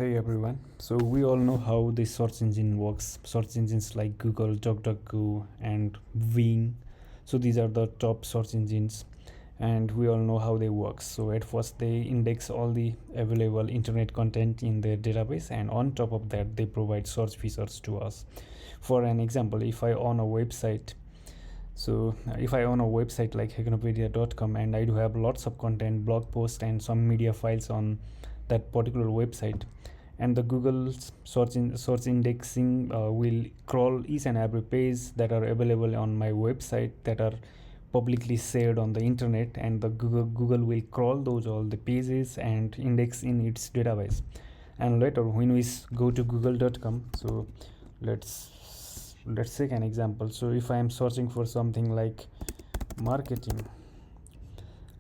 Hey everyone. So we all know how the search engine works. Search engines like Google, DuckDuckGo, and Bing. So these are the top search engines, and we all know how they work. So at first they index all the available internet content in their database, and on top of that they provide search features to us. For an example, if I own a website, if I own a website like Hacknopedia.com and I do have lots of content, blog posts, and some media files on that particular website, and the Google search indexing will crawl each and every page that are available on my website that are publicly shared on the internet, and the Google will crawl those all the pages and index in its database. And later when we go to google.com, so let's take an example. So if I am searching for something like marketing,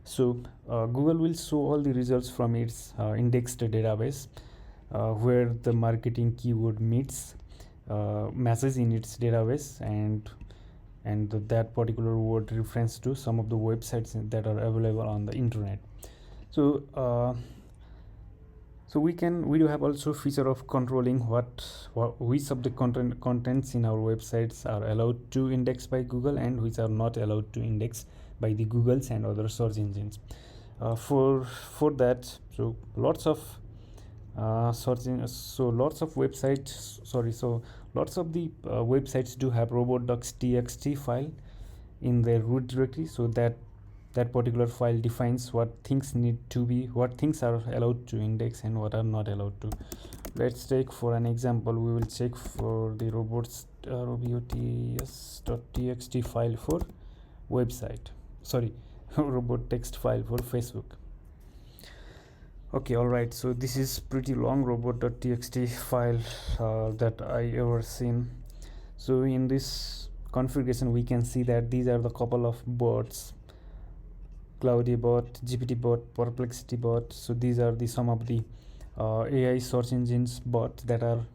so Google will show all the results from its indexed database, where the marketing keyword matches in its database, and that particular word reference to some of the websites that are available on the internet. So we do have also feature of controlling which of the contents in our websites are allowed to index by Google and which are not allowed to index by the Googles and other search engines. For that, so lots of lots of the websites do have robot.txt file in their root directory, so that particular file defines what things are allowed to index and what are not allowed to. Let's take for an example, we will check for the robots.txt file for website, robot text file for Facebook. Okay, alright, so this is pretty long robot.txt file that I ever seen. So in this configuration we can see that these are the couple of bots: Cloudy bot, GPT bot, Perplexity bot. So these are some of the AI search engines bot that are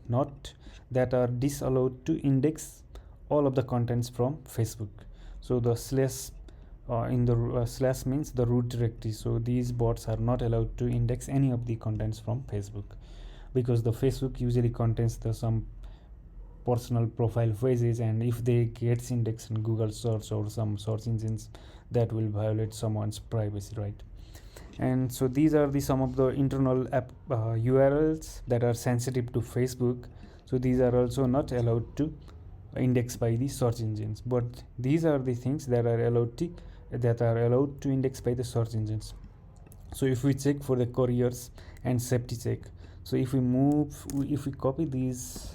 disallowed to index all of the contents from Facebook. So the slash in the slash means the root directory. So these bots are not allowed to index any of the contents from Facebook, because the Facebook usually contains some personal profile pages, and if they gets indexed in Google search or some search engines, that will violate someone's privacy, right? And so these are some of the internal app URLs that are sensitive to Facebook. So these are also not allowed to index by the search engines, but these are the things that are allowed to index by the search engines. So if we check for the careers and safety check, so if we copy these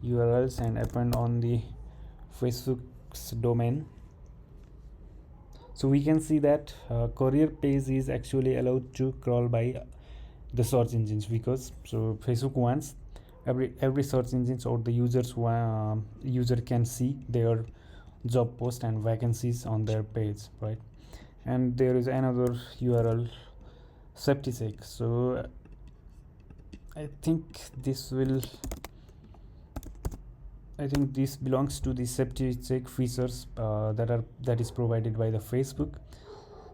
URLs and append on the Facebook's domain, so we can see that career page is actually allowed to crawl by the search engines, because so Facebook wants every search engines or the user can see their job post and vacancies on their page, right? And there is another URL, safety check. So I think this belongs to the safety check features that is provided by the Facebook.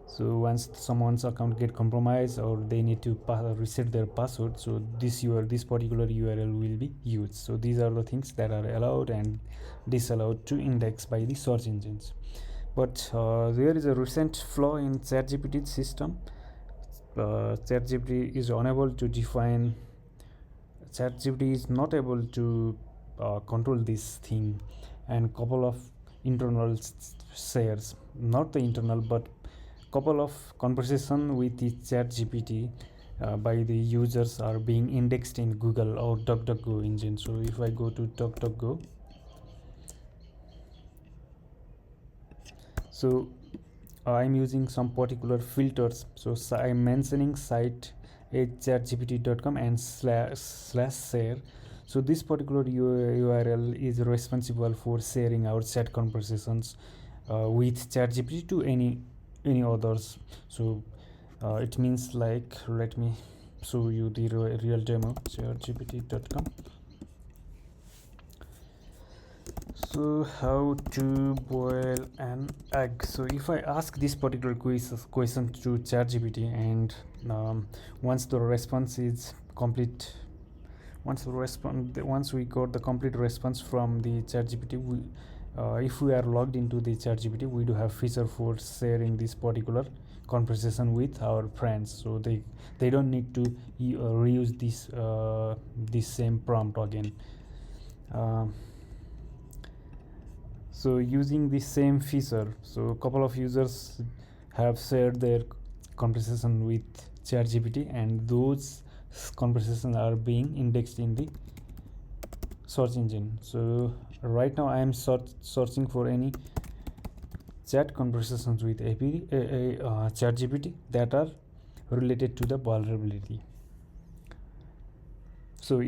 So once someone's account get compromised or they need to reset their password, so this particular URL will be used. So these are the things that are allowed and disallowed to index by the search engines. But there is a recent flaw in ChatGPT system. ChatGPT is not able to control this thing, and couple of internal shares, not the internal but couple of conversation with the ChatGPT by the users are being indexed in Google or DuckDuckGo engine. So if I go to DuckDuckGo, so I'm using some particular filters. So I'm mentioning site chatgpt.com and slash share. So this particular URL is responsible for sharing our chat conversations with ChatGPT to any others. So it means, like, let me show you the real demo, chatgpt.com. So how to boil an egg. So if I ask this particular question to ChatGPT, and once the response is complete, once we got the complete response from the ChatGPT, if we are logged into the ChatGPT, we do have feature for sharing this particular conversation with our friends, so they don't need to reuse this same prompt again. So using the same feature, so a couple of users have shared their conversation with ChatGPT, and those conversations are being indexed in the search engine. So right now I am searching for any chat conversations with ChatGPT that are related to the vulnerability. So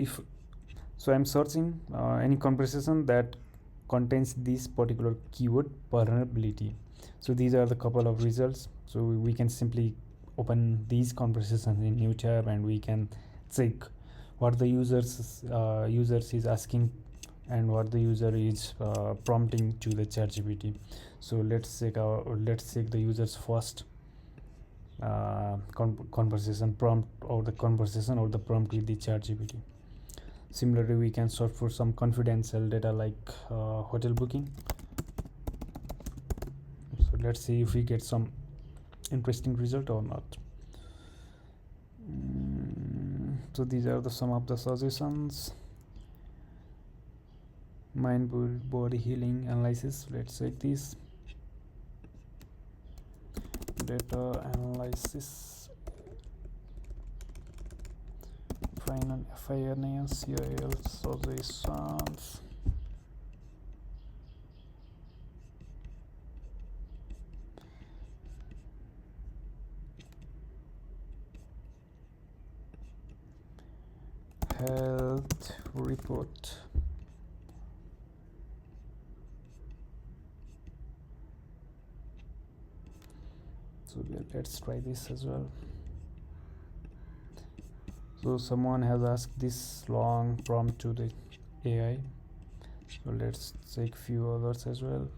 I'm searching any conversation that contains this particular keyword, vulnerability. So these are the couple of results. So we can simply open these conversations in new tab, and we can check what the users is asking and what the user is prompting to the ChatGPT. So let's check the user's first conversation prompt, or the conversation or the prompt with the ChatGPT. Similarly, we can search for some confidential data like hotel booking. So let's see if we get some interesting result or not. So these are some of the suggestions. Mind body healing analysis. Let's check this. Data analysis. FINANCIAL suggestions. Health report. So let's try this as well. So someone has asked this long prompt to the AI. So let's take few others as well.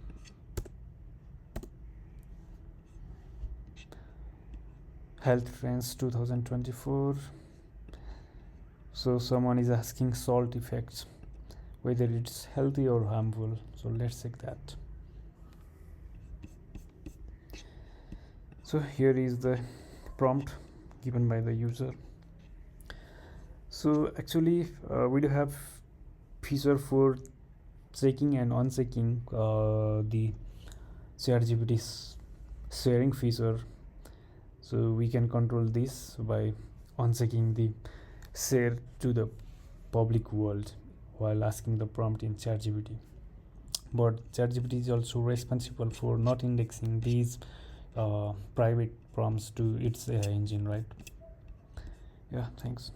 Health trends 2024. So someone is asking salt effects, whether it's healthy or harmful. So let's check that. So here is the prompt given by the user. So actually we do have feature for checking and unchecking the ChatGPT's sharing feature. So we can control this by unchecking the share to the public world while asking the prompt in ChatGPT. But ChatGPT is also responsible for not indexing these private prompts to its AI engine, right? Yeah, thanks.